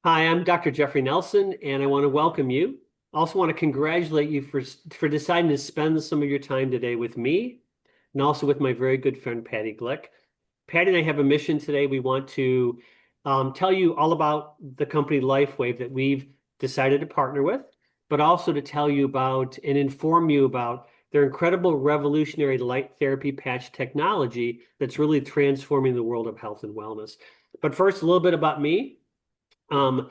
Hi, I'm Dr. Jeffrey Nelson, and I want to welcome you. Also want to congratulate you for deciding to spend some of your time today with me and also with my very good friend Patty Glick. Patty and I have a mission today. We want to tell you all about the company Lifewave that we've decided to partner with, but also to tell you about and inform you about their incredible revolutionary light therapy patch technology that's really transforming the world of health and wellness. But first, a little bit about me. Um,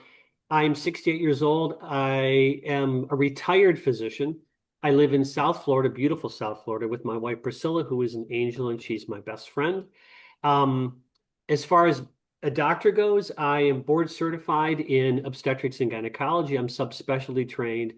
I'm 68 years old. I am a retired physician. I live in South Florida, beautiful South Florida, with my wife Priscilla, who is an angel and she's my best friend. Um, as far as a doctor goes, I am board certified in obstetrics and gynecology. I'm subspecialty trained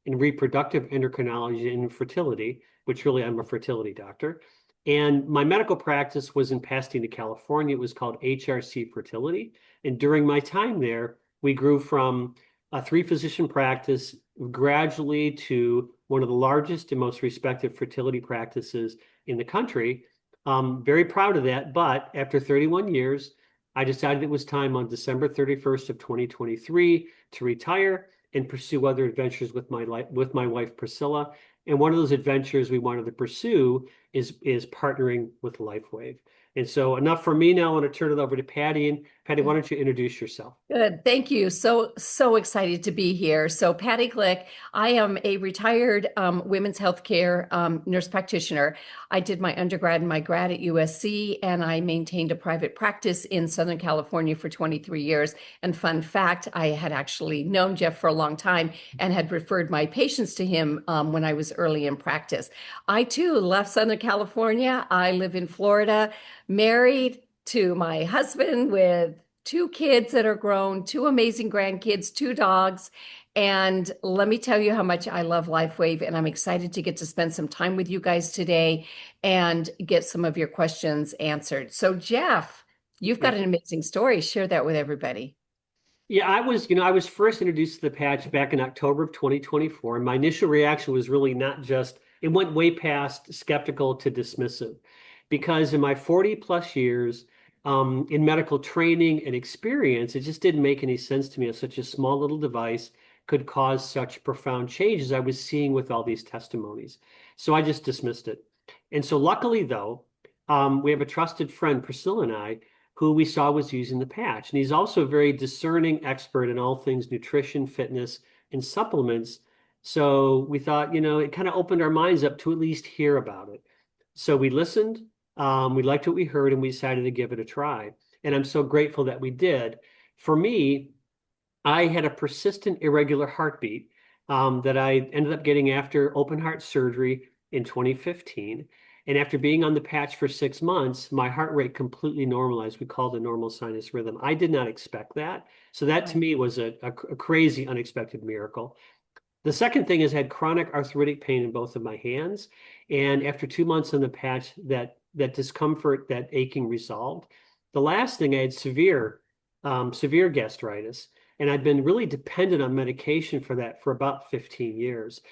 in reproductive endocrinology and fertility, which really I'm a fertility doctor. And my medical practice was in Pasadena, California. It was called HRC Fertility. And during my time there, we grew from a three-physician practice gradually to one of the largest and most respected fertility practices in the country. Very proud of that. But after 31 years, I decided it was time on December 31st of 2023 to retire and pursue other adventures with my wife Priscilla. And one of those adventures we wanted to pursue is partnering with Lifewave. And so enough for me now. I want to turn it over to Patty. And Patty, why don't you introduce yourself? Good. Thank you. So excited to be here. So, Patty Glick, I am a retired women's healthcare nurse practitioner. I did my undergrad and my grad at USC, and I maintained a private practice in Southern California for 23 years. And fun fact, I had actually known Jeff for a long time and had referred my patients to him when I was early in practice. I too left Southern California. I live in Florida, married to my husband with two kids that are grown, two amazing grandkids, two dogs. And let me tell you how much I love Lifewave, and I'm excited to get to spend some time with you guys today and get some of your questions answered. So, Jeff, you've got Yeah. an amazing story. Share that with everybody. Yeah, I was first introduced to the patch back in October of 2024. And my initial reaction was really not just, it went way past skeptical to dismissive. Because in my 40 plus years in medical training and experience, it just didn't make any sense to me how such a small little device could cause such profound changes I was seeing with all these testimonies. So I just dismissed it. And so luckily, though, we have a trusted friend, Priscilla and I, who we saw was using the patch. And he's also a very discerning expert in all things nutrition, fitness, and supplements. So we thought, it kind of opened our minds up to at least hear about it. So we listened, we liked what we heard, and we decided to give it a try. And I'm so grateful that we did. For me, I had a persistent irregular heartbeat that I ended up getting after open heart surgery in 2015. And after being on the patch for 6 months, my heart rate completely normalized. We call it a normal sinus rhythm. I did not expect that. So that to Right. me was a crazy, unexpected miracle. The second thing is I had chronic arthritic pain in both of my hands. And after 2 months on the patch, that discomfort, that aching resolved. The last thing, I had severe gastritis. And I've been really dependent on medication for that for about 15 years.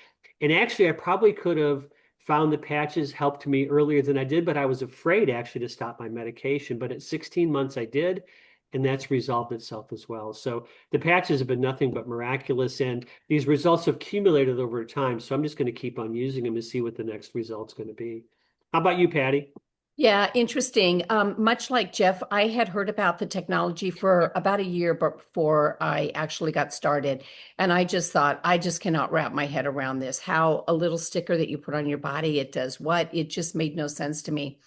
And actually, I probably could have found the patches helped me earlier than I did, but I was afraid actually to stop my medication. But at 16 months, I did, and that's resolved itself as well. So the patches have been nothing but miraculous, and these results have accumulated over time. So I'm just going to keep on using them and see what the next result's going to be. How about you, Patty? Yeah, interesting. Much like Jeff, I had heard about the technology for about a year before I actually got started. And I just thought, I just cannot wrap my head around this. How a little sticker that you put on your body, it does what? It just made no sense to me.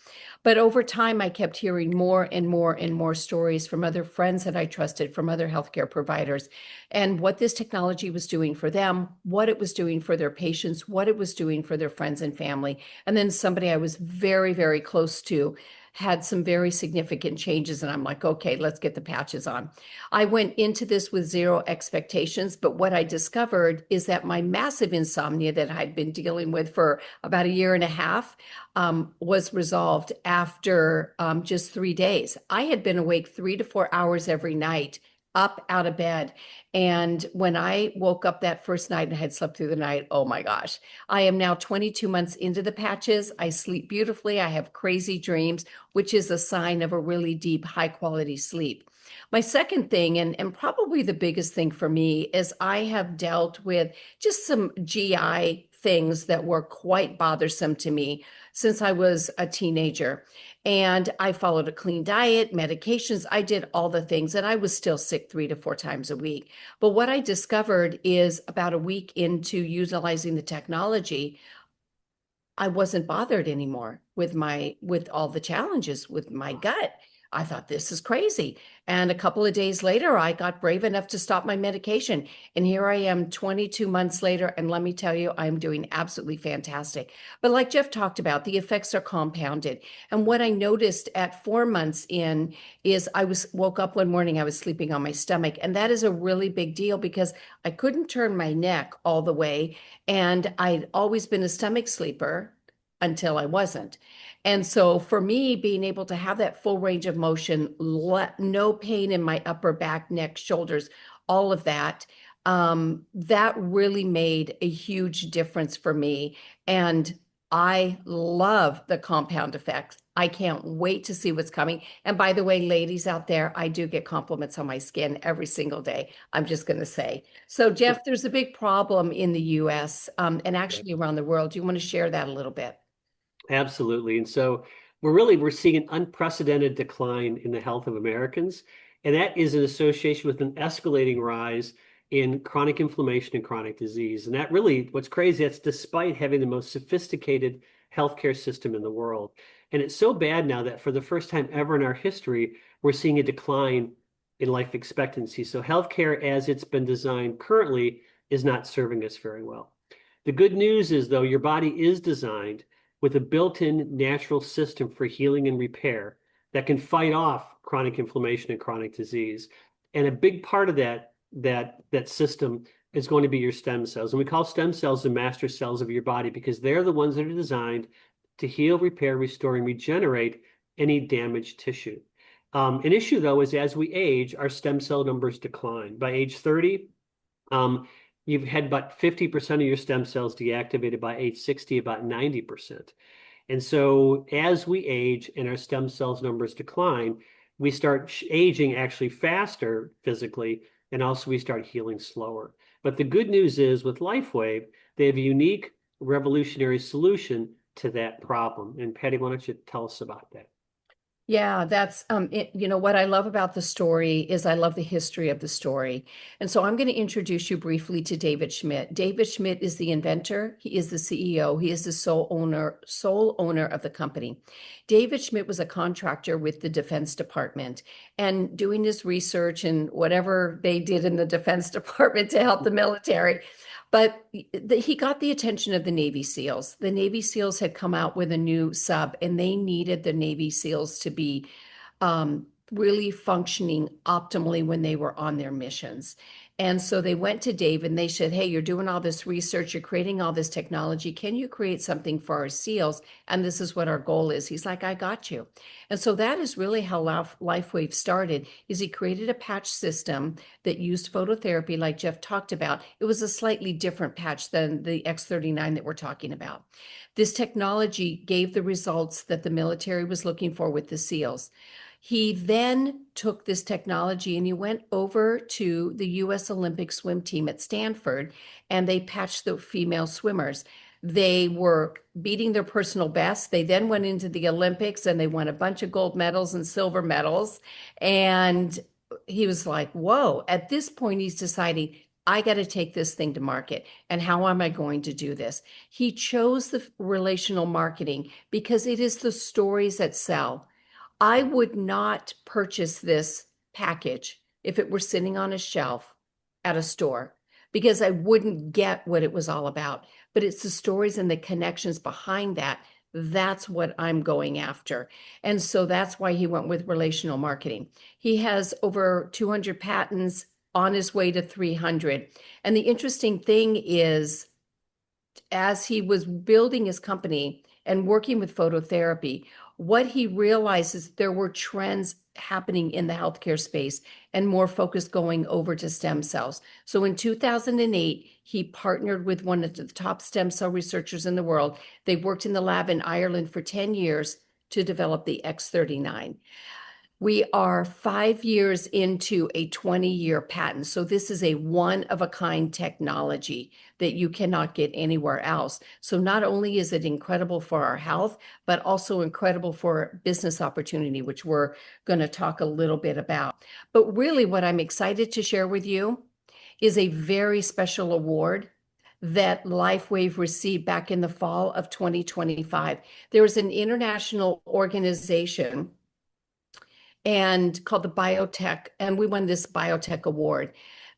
But over time, I kept hearing more and more and more stories from other friends that I trusted, from other healthcare providers, and what this technology was doing for them, what it was doing for their patients, what it was doing for their friends and family. And then somebody I was very, very close to had some very significant changes. And I'm like, okay, let's get the patches on. I went into this with zero expectations. But what I discovered is that my massive insomnia that I'd been dealing with for about a year and a half was resolved after just 3 days. I had been awake 3 to 4 hours every night, up out of bed. And when I woke up that first night and had slept through the night, oh my gosh, I am now 22 months into the patches. I sleep beautifully. I have crazy dreams, which is a sign of a really deep, high quality sleep. My second thing, and probably the biggest thing for me, is I have dealt with just some GI things that were quite bothersome to me since I was a teenager. And I followed a clean diet, medications, I did all the things, and I was still sick 3 to 4 times a week. But what I discovered is about a week into utilizing the technology, I wasn't bothered anymore with all the challenges with my gut. I thought this is crazy. And a couple of days later, I got brave enough to stop my medication. And here I am 22 months later. And let me tell you, I'm doing absolutely fantastic. But like Jeff talked about, the effects are compounded. And what I noticed at 4 months in is woke up one morning, I was sleeping on my stomach. And that is a really big deal because I couldn't turn my neck all the way. And I'd always been a stomach sleeper until I wasn't. And so for me, being able to have that full range of motion, no pain in my upper back, neck, shoulders, all of that, that really made a huge difference for me. And I love the compound effects. I can't wait to see what's coming. And by the way, ladies out there, I do get compliments on my skin every single day. I'm just going to say. So, Jeff, there's a big problem in the US and actually around the world. Do you want to share that a little bit? Absolutely. And so we're seeing an unprecedented decline in the health of Americans. And that is in association with an escalating rise in chronic inflammation and chronic disease. And that really, what's crazy, that's despite having the most sophisticated healthcare system in the world. And it's so bad now that for the first time ever in our history, we're seeing a decline in life expectancy. So healthcare as it's been designed currently is not serving us very well. The good news is, though, your body is designed with a built-in natural system for healing and repair that can fight off chronic inflammation and chronic disease. And a big part of that system is going to be your stem cells. And we call stem cells the master cells of your body because they're the ones that are designed to heal, repair, restore, and regenerate any damaged tissue. An issue, though, is as we age, our stem cell numbers decline. By age 30, you've had about 50% of your stem cells deactivated. By age 60, about 90%. And so as we age and our stem cells numbers decline, we start aging actually faster physically, and also we start healing slower. But the good news is with Lifewave, they have a unique revolutionary solution to that problem. And Patty, why don't you tell us about that? Yeah, that's what I love about the story is I love the history of the story. And so I'm going to introduce you briefly to David Schmidt. David Schmidt is the inventor, he is the CEO, he is the sole owner of the company. David Schmidt was a contractor with the Defense Department and doing his research and whatever they did in the Defense Department to help the military. But he got the attention of the Navy SEALs. The Navy SEALs had come out with a new sub, and they needed the Navy SEALs to be really functioning optimally when they were on their missions. And so they went to Dave and they said, hey, you're doing all this research, you're creating all this technology. Can you create something for our SEALs? And this is what our goal is. He's like, I got you. And so that is really how Lifewave started, is he created a patch system that used phototherapy like Jeff talked about. It was a slightly different patch than the X39 that we're talking about. This technology gave the results that the military was looking for with the SEALs. He then took this technology and he went over to the US Olympic swim team at Stanford, and they patched the female swimmers. They were beating their personal best. They then went into the Olympics and they won a bunch of gold medals and silver medals. And he was like, whoa, at this point, he's deciding, I got to take this thing to market. And how am I going to do this? He chose the relational marketing because it is the stories that sell. I would not purchase this package if it were sitting on a shelf at a store because I wouldn't get what it was all about. But it's the stories and the connections behind that. That's what I'm going after. And so that's why he went with relational marketing. He has over 200 patents, on his way to 300. And the interesting thing is, as he was building his company and working with phototherapy, what he realized is there were trends happening in the healthcare space and more focus going over to stem cells. So in 2008, he partnered with one of the top stem cell researchers in the world. They worked in the lab in Ireland for 10 years to develop the X39. We are 5 years into a 20-year patent. So this is a one-of-a-kind technology that you cannot get anywhere else. So not only is it incredible for our health, but also incredible for business opportunity, which we're going to talk a little bit about. But really what I'm excited to share with you is a very special award that Lifewave received back in the fall of 2025. There was an international organization and called the Biotech, and we won this Biotech Award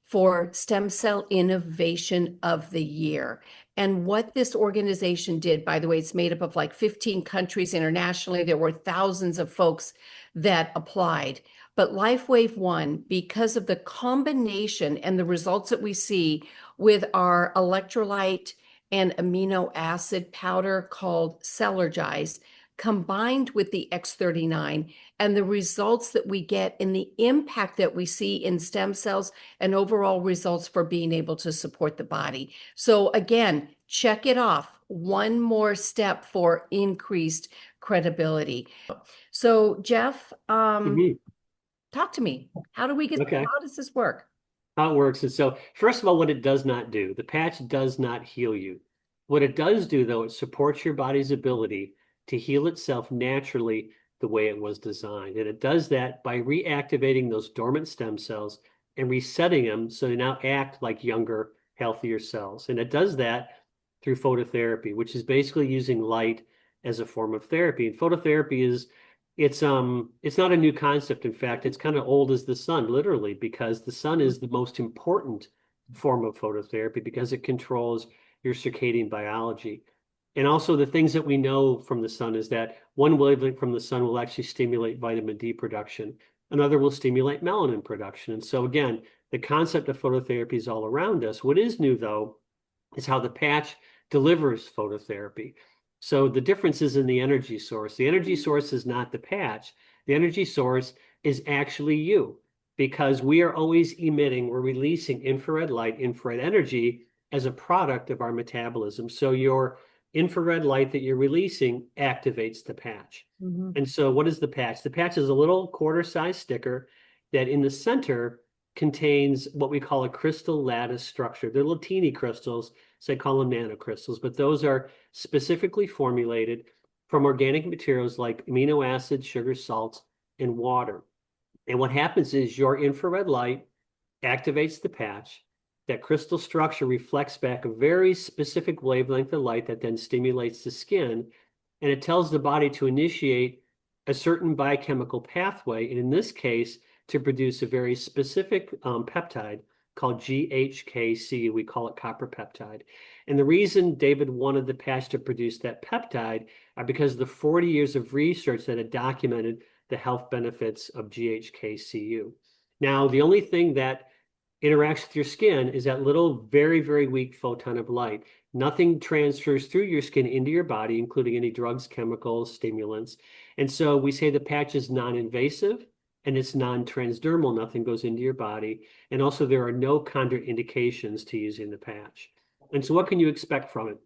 for Stem Cell Innovation of the Year. And what this organization did, by the way, it's made up of like 15 countries internationally. There were thousands of folks that applied. But Lifewave won because of the combination and the results that we see with our electrolyte and amino acid powder called Cellergize, combined with the X39 and the results that we get in the impact that we see in stem cells and overall results for being able to support the body. So again, check it off. One more step for increased credibility. So Jeff, talk to me. How do we get, Okay. how does this work? How it works is, so first of all, what it does not do, the patch does not heal you. What it does do, though, it supports your body's ability to heal itself naturally the way it was designed. And it does that by reactivating those dormant stem cells and resetting them so they now act like younger, healthier cells. And it does that through phototherapy, which is basically using light as a form of therapy. And phototherapy is, it's not a new concept. In fact, it's kind of old as the sun, literally, because the sun is the most important form of phototherapy because it controls your circadian biology. And also the things that we know from the sun is that one wavelength from the sun will actually stimulate vitamin D production. Another will stimulate melanin production. And so again, the concept of phototherapy is all around us. What is new, though, is how the patch delivers phototherapy. So the difference is in the energy source. The energy source is not the patch. The energy source is actually you, because we are always emitting, we're releasing infrared light, infrared energy as a product of our metabolism. So your infrared light that you're releasing activates the patch. And so what is the patch? The patch is a little quarter-size sticker that in the center contains what we call a crystal lattice structure. They're little teeny crystals, so I call them nanocrystals, but those are specifically formulated from organic materials like amino acids, sugar, salts, and water. And what happens is your infrared light activates the patch. That crystal structure reflects back a very specific wavelength of light that then stimulates the skin, and it tells the body to initiate a certain biochemical pathway, and in this case, to produce a very specific peptide called GHKC. We call it copper peptide. And the reason David wanted the patch to produce that peptide are because of the 40 years of research that had documented the health benefits of GHKCU. Now, the only thing that interacts with your skin is that little very, very weak photon of light. Nothing transfers through your skin into your body, including any drugs, chemicals, stimulants. And so we say the patch is non-invasive and it's non-transdermal. Nothing goes into your body. And also there are no contraindications to using the patch. And so what can you expect from it?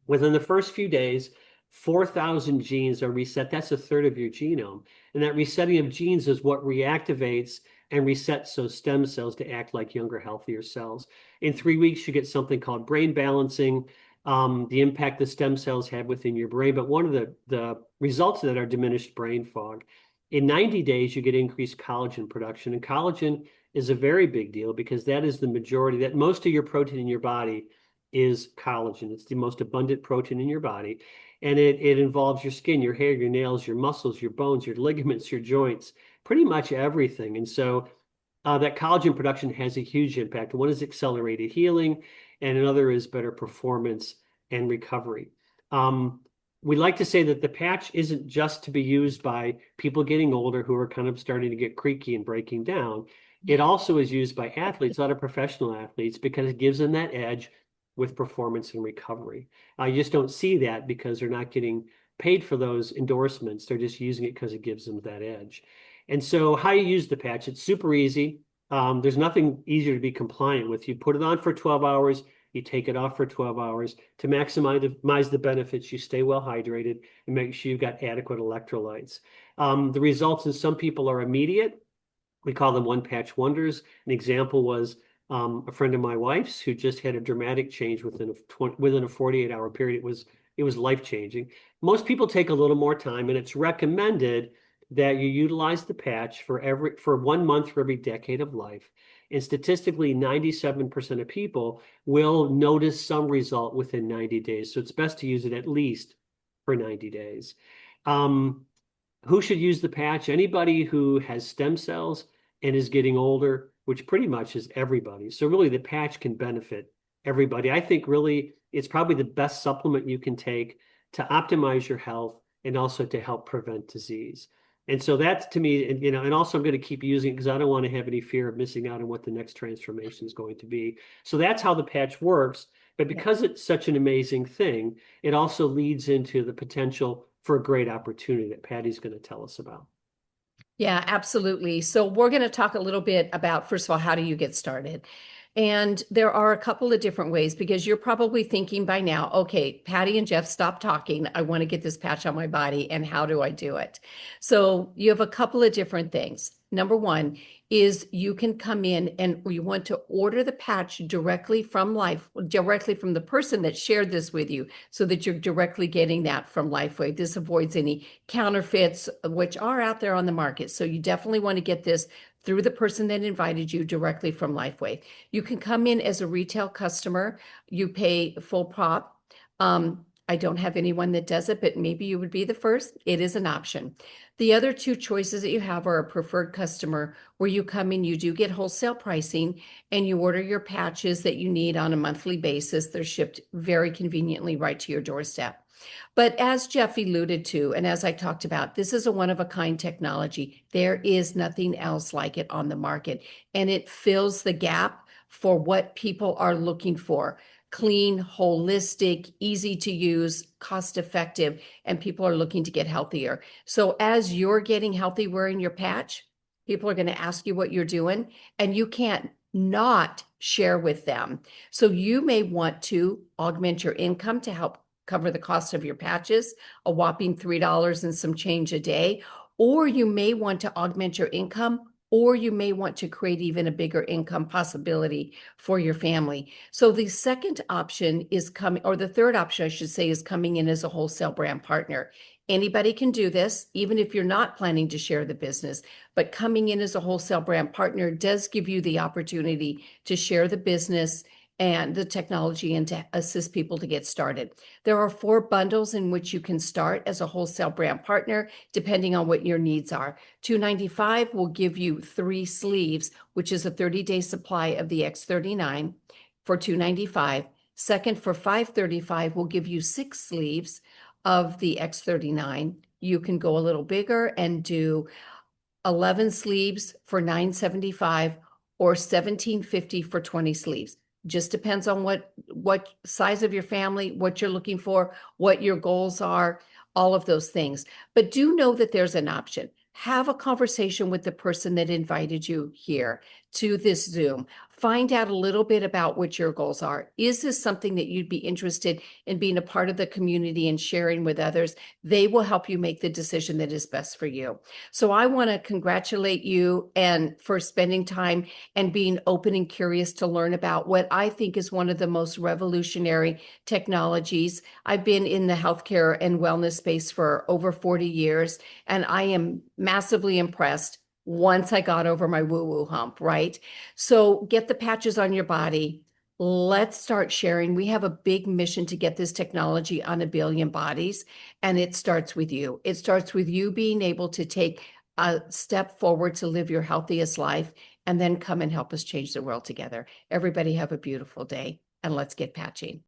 Within the first few days, 4,000 genes are reset. That's a third of your genome. And that resetting of genes is what reactivates and resets those stem cells to act like younger, healthier cells. In 3 weeks, you get something called brain balancing, the impact the stem cells have within your brain. But one of the results of that are diminished brain fog. In 90 days, you get increased collagen production. And collagen is a very big deal because that is the majority, that most of your protein in your body is collagen. It's the most abundant protein in your body. And it involves your skin, your hair, your nails, your muscles, your bones, your ligaments, your joints, pretty much everything. And so that collagen production has a huge impact. One is accelerated healing, and another is better performance and recovery. We like to say that the patch isn't just to be used by people getting older who are kind of starting to get creaky and breaking down. It also is used by athletes, a lot of professional athletes, because it gives them that edge with performance and recovery. You just don't see that because they're not getting paid for those endorsements. They're just using it because it gives them that edge. And so how you use the patch, it's super easy. There's nothing easier to be compliant with. You put it on for 12 hours, You take it off for 12 hours to maximize the benefits. You stay well hydrated and make sure you've got adequate electrolytes. The results in some people are immediate. We call them one patch wonders. An example was a friend of my wife's who just had a dramatic change within a 48-hour period. It was life-changing. Most people take a little more time, and it's recommended that you utilize the patch for 1 month for every decade of life. And statistically, 97% of people will notice some result within 90 days. So it's best to use it at least for 90 days. Who should use the patch? Anybody who has stem cells and is getting older, which pretty much is everybody. So really the patch can benefit everybody. I think really it's probably the best supplement you can take to optimize your health and also to help prevent disease. And so that's to me, and also I'm going to keep using it because I don't want to have any fear of missing out on what the next transformation is going to be. So that's how the patch works. But because it's such an amazing thing, it also leads into the potential for a great opportunity that Patty's going to tell us about. Yeah, absolutely. So we're going to talk a little bit about, first of all, how do you get started? And there are a couple of different ways, because you're probably thinking by now, okay, Patty and Jeff, stop talking. I want to get this patch on my body. And how do I do it? So you have a couple of different things. Number one is you can come in and you want to order the patch directly from the person that shared this with you, so that you're directly getting that from Lifewave. This avoids any counterfeits, which are out there on the market. So you definitely want to get this through the person that invited you directly from Lifewave. You can come in as a retail customer. You pay full prop. I don't have anyone that does it, but maybe you would be the first. It is an option. The other two choices that you have are a preferred customer, where you come in, you do get wholesale pricing, and you order your patches that you need on a monthly basis. They're shipped very conveniently right to your doorstep. But as Jeff alluded to, and as I talked about, this is a one-of-a-kind technology. There is nothing else like it on the market, and it fills the gap for what people are looking for. Clean, holistic, easy to use, cost effective, and people are looking to get healthier. So as you're getting healthy wearing your patch, people are going to ask you what you're doing, and you can't not share with them. So you may want to augment your income to help cover the cost of your patches, a whopping $3 and some change a day, or you may want to augment your income, or you may want to create even a bigger income possibility for your family. So the second option is coming, or the third option, I should say, is coming in as a wholesale brand partner. Anybody can do this, even if you're not planning to share the business, but coming in as a wholesale brand partner does give you the opportunity to share the business and the technology and to assist people to get started. There are 4 bundles in which you can start as a wholesale brand partner, depending on what your needs are. $295 will give you 3 sleeves, which is a 30-day supply of the X39 for $295. Second, for $535, will give you 6 sleeves of the X39. You can go a little bigger and do 11 sleeves for $975 or $1750 for 20 sleeves. Just depends on what size of your family, what you're looking for, what your goals are, all of those things. But do know that there's an option. Have a conversation with the person that invited you here to this Zoom. Find out a little bit about what your goals are. Is this something that you'd be interested in being a part of the community and sharing with others? They will help you make the decision that is best for you. So I want to congratulate you and for spending time and being open and curious to learn about what I think is one of the most revolutionary technologies. I've been in the healthcare and wellness space for over 40 years, and I am massively impressed once I got over my woo-woo hump, right? So get the patches on your body. Let's start sharing. We have a big mission to get this technology on 1 billion bodies, and it starts with you. It starts with you being able to take a step forward to live your healthiest life, and then come and help us change the world together. Everybody have a beautiful day, and let's get patching.